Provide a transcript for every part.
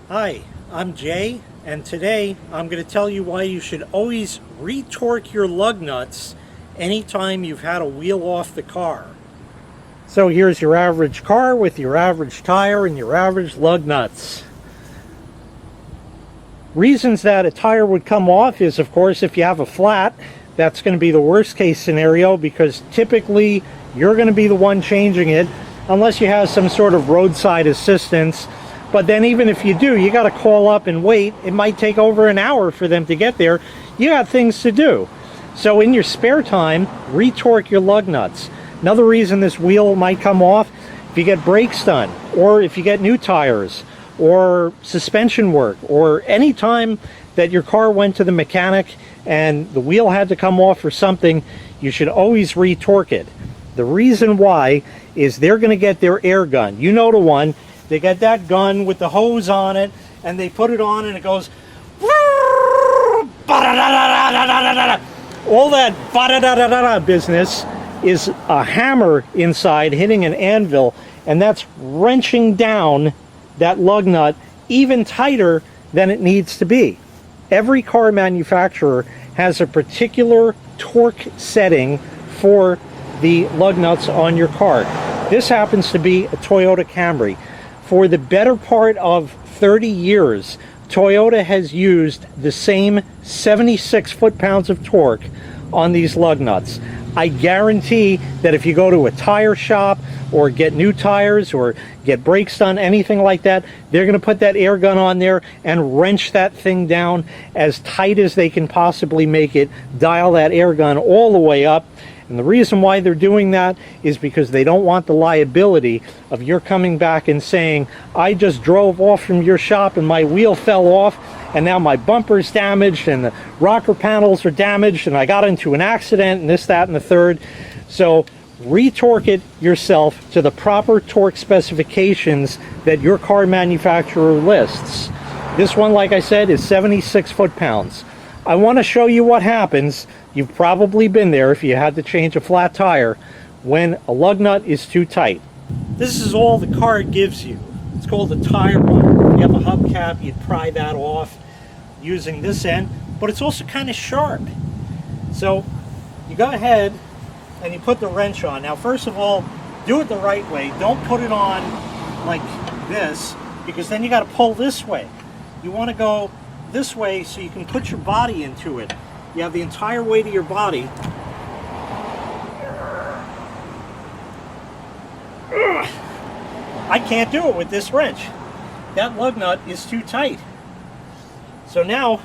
Hi, I'm Jay, and today I'm going to tell you why you should always retorque your lug nuts anytime you've had a wheel off the car. So here's your average car with your average tire and your average lug nuts. Reasons that a tire would come off is, of course, if you have a flat. That's going to be the worst case scenario because typically you're going to be the one changing it unless you have some sort of roadside assistance. But then even if you do, you got to call up and wait. It might take over an hour for them to get there. You got things to do. So in your spare time, retorque your lug nuts. Another reason this wheel might come off, if you get brakes done, or if you get new tires, or suspension work, or any time that your car went to the mechanic and the wheel had to come off or something, you should always retorque it. The reason why is they're going to get their air gun. You know the one. They get that gun with the hose on it, and they put it on, and it goes, all that business is a hammer inside hitting an anvil, and that's wrenching down that lug nut even tighter than it needs to be. Every car manufacturer has a particular torque setting for the lug nuts on your car. This happens to be a Toyota Camry. For the better part of 30 years, Toyota has used the same 76 foot-pounds of torque on these lug nuts. I guarantee that if you go to a tire shop or get new tires or get brakes done, anything like that, they're going to put that air gun on there and wrench that thing down as tight as they can possibly make it, dial that air gun all the way up. And the reason why they're doing that is because they don't want the liability of your coming back and saying, I just drove off from your shop and my wheel fell off and now my bumper's damaged and the rocker panels are damaged and I got into an accident and this, that, and the third. So retorque it yourself to the proper torque specifications that your car manufacturer lists. This one, like I said, is 76 foot-pounds. I want to show you what happens. You've probably been there if you had to change a flat tire when a lug nut is too tight. This is all the card gives you. It's called a tire runner. If you have a hubcap, you'd pry that off using this end, but it's also kind of sharp. So you go ahead and you put the wrench on. Now, first of all, do it the right way. Don't put it on like this, because then you got to pull this way. You want to go this way so you can put your body into it. You have the entire weight of your body. I can't do it with this wrench. That lug nut is too tight. So now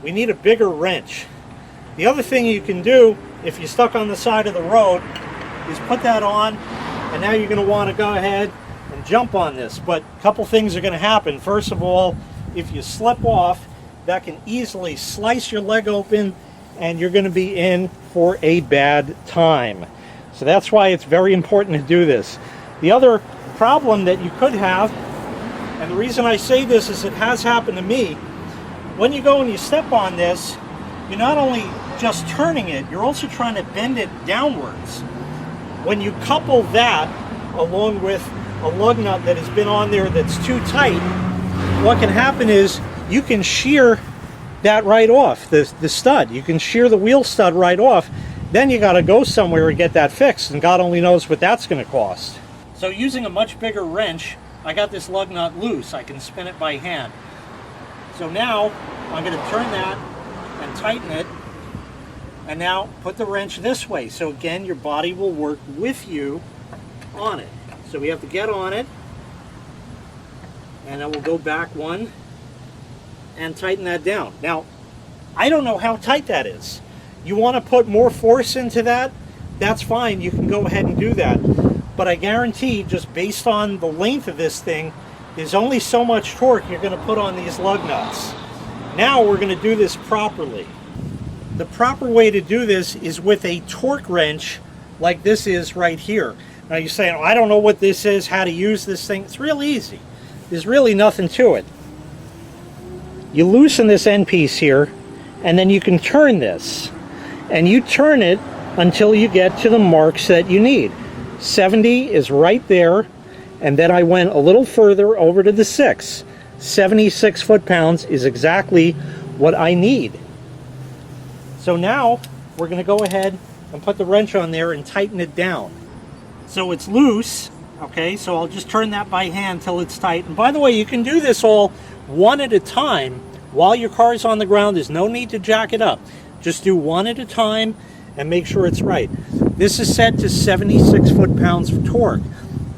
we need a bigger wrench. The other thing you can do if you're stuck on the side of the road is put that on, and now you're going to want to go ahead and jump on this. But a couple things are going to happen. First of all, if you slip off, that can easily slice your leg open and you're going to be in for a bad time. So that's why it's very important to do this. The other problem that you could have, and the reason I say this is it has happened to me, when you go and you step on this, you're not only just turning it, you're also trying to bend it downwards. When you couple that along with a lug nut that has been on there that's too tight, what can happen is you can shear that right off, the stud. You can shear the wheel stud right off. Then you got to go somewhere and get that fixed, and God only knows what that's going to cost. So using a much bigger wrench, I got this lug nut loose. I can spin it by hand. So now I'm going to turn that and tighten it, and now put the wrench this way. So again, your body will work with you on it. So we have to get on it, and then we'll go back one and tighten that down. Now, I don't know how tight that is. You want to put more force into that, that's fine. You can go ahead and do that. But I guarantee, just based on the length of this thing, there's only so much torque you're going to put on these lug nuts. Now we're going to do this properly. The proper way to do this is with a torque wrench like this is right here. Now you're saying, oh, I don't know what this is, how to use this thing. It's real easy. There's really nothing to it. You loosen this end piece here, and then you can turn this. And you turn it until you get to the marks that you need. 70 is right there, and then I went a little further over to the 6. 76 foot-pounds is exactly what I need. So now we're going to go ahead and put the wrench on there and tighten it down. So it's loose, okay, so I'll just turn that by hand till it's tight. And by the way, you can do this all one at a time while your car is on the ground. There's no need to jack it up. Just do one at a time and make sure it's right. This is set to 76 foot-pounds of torque.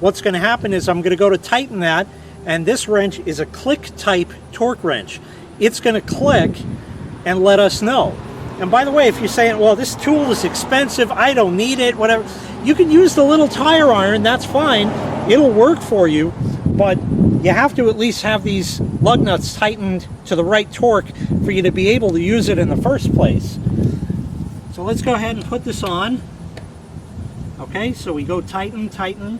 What's going to happen is I'm going to go to tighten that, and this wrench is a click type torque wrench. It's going to click and let us know. And by the way, if you're saying, well, this tool is expensive, I don't need it, whatever, you can use the little tire iron, that's fine. It'll work for you, but you have to at least have these lug nuts tightened to the right torque for you to be able to use it in the first place. So let's go ahead and put this on. Okay, so we go tighten, tighten,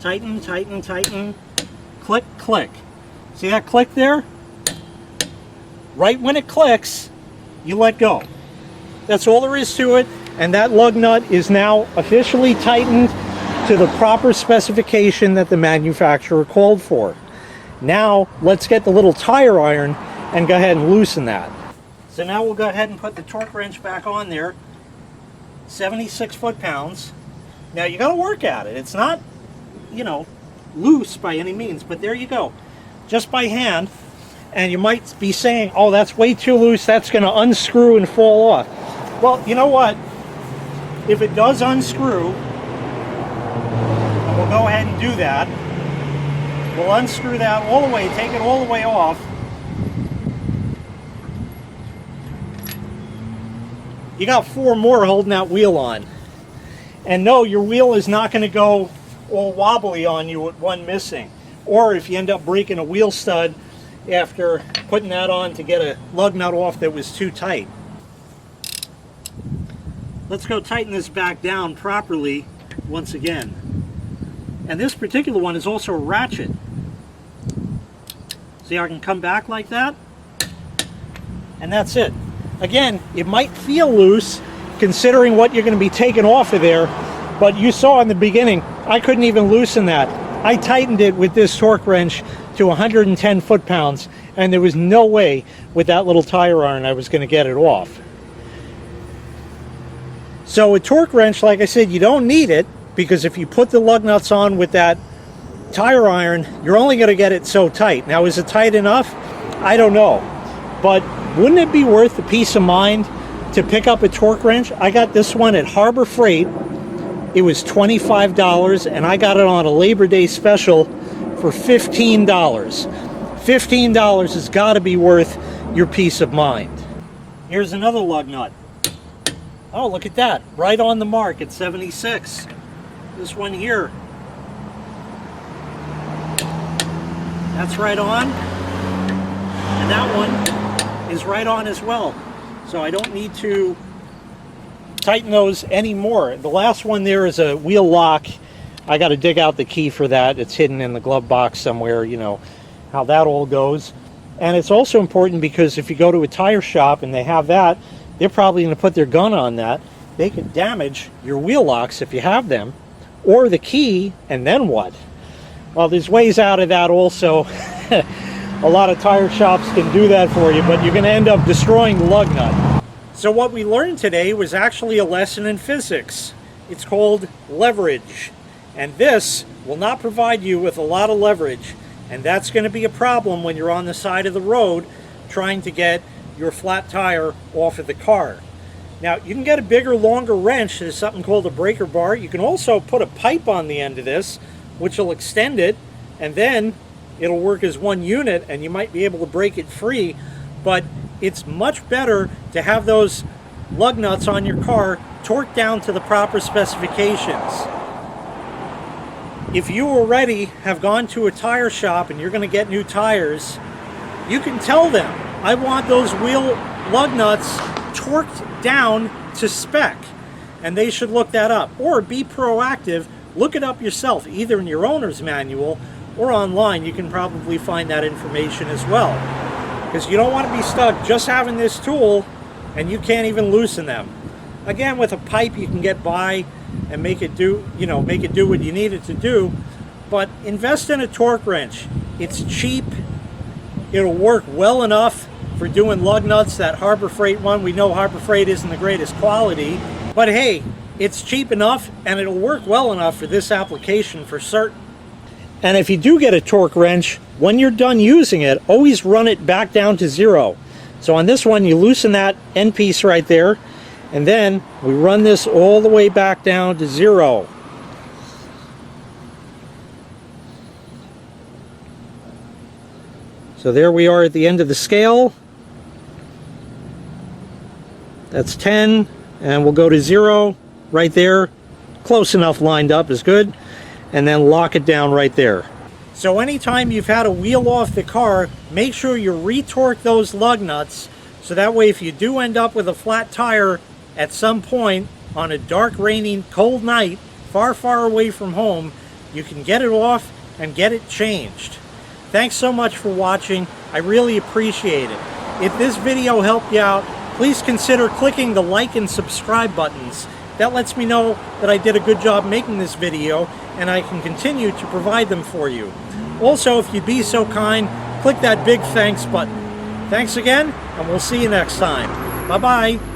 tighten, tighten, tighten, click, click. See that click there? Right when it clicks, you let go. That's all there is to it, and that lug nut is now officially tightened to the proper specification that the manufacturer called for. Now let's get the little tire iron and go ahead and loosen that. So now we'll go ahead and put the torque wrench back on there. 76 foot-pounds. Now you got to work at it. It's not, you know, loose by any means, but there you go, just by hand. And you might be saying, oh, that's way too loose, that's going to unscrew and fall off. Well, you know what? If it does unscrew, and we'll go ahead and do that, we'll unscrew that all the way, take it all the way off. You got 4 more holding that wheel on. And no, your wheel is not going to go all wobbly on you with one missing. Or if you end up breaking a wheel stud after putting that on to get a lug nut off that was too tight. Let's go tighten this back down properly once again. And this particular one is also a ratchet. See how I can come back like that? And that's it. Again, it might feel loose considering what you're going to be taking off of there, but you saw in the beginning, I couldn't even loosen that. I tightened it with this torque wrench to 110 foot-pounds, and there was no way with that little tire iron I was going to get it off. So a torque wrench, like I said, you don't need it, because if you put the lug nuts on with that tire iron, you're only going to get it so tight. Now, is it tight enough? I don't know. But wouldn't it be worth the peace of mind to pick up a torque wrench? I got this one at Harbor Freight. It was $25, and I got it on a Labor Day special for $15. $15 has got to be worth your peace of mind. Here's another lug nut. Oh, look at that. Right on the mark at 76. This one here. That's right on. And that one is right on as well. So I don't need to tighten those anymore. The last one there is a wheel lock. I got to dig out the key for that. It's hidden in the glove box somewhere, you know how that all goes. And it's also important because if you go to a tire shop and they have that, they're probably going to put their gun on that. They could damage your wheel locks if you have them, or the key, and then what? Well, there's ways out of that also. A lot of tire shops can do that for you, but you're going to end up destroying the lug nut. So what we learned today was actually a lesson in physics. It's called leverage. And this will not provide you with a lot of leverage. And that's going to be a problem when you're on the side of the road trying to get your flat tire off of the car. Now, you can get a bigger, longer wrench. There's something called a breaker bar. You can also put a pipe on the end of this, which will extend it, and then it'll work as one unit, and you might be able to break it free. But it's much better to have those lug nuts on your car torqued down to the proper specifications. If you already have gone to a tire shop and you're going to get new tires, you can tell them, I want those wheel lug nuts torqued down to spec, and they should look that up. Or be proactive, look it up yourself, either in your owner's manual or online. You can probably find that information as well, because you don't want to be stuck just having this tool and you can't even loosen them. Again, with a pipe you can get by and make it do, make it do what you need it to do, but invest in a torque wrench. It's cheap, It'll work well enough for doing lug nuts. That Harbor Freight one, we know Harbor Freight isn't the greatest quality, but hey, it's cheap enough and it'll work well enough for this application for certain. And if you do get a torque wrench, when you're done using it, always run it back down to 0. So on this one, you loosen that end piece right there, and then we run this all the way back down to 0. So there we are at the end of the scale. That's 10, and we'll go to 0 right there. Close enough lined up is good. And then lock it down right there. So anytime you've had a wheel off the car, make sure you re-torque those lug nuts, so that way if you do end up with a flat tire at some point on a dark, raining, cold night, far, far away from home, you can get it off and get it changed. Thanks so much for watching. I really appreciate it. If this video helped you out, please consider clicking the like and subscribe buttons. That lets me know that I did a good job making this video and I can continue to provide them for you. Also, if you'd be so kind, click that big thanks button. Thanks again, and we'll see you next time. Bye-bye.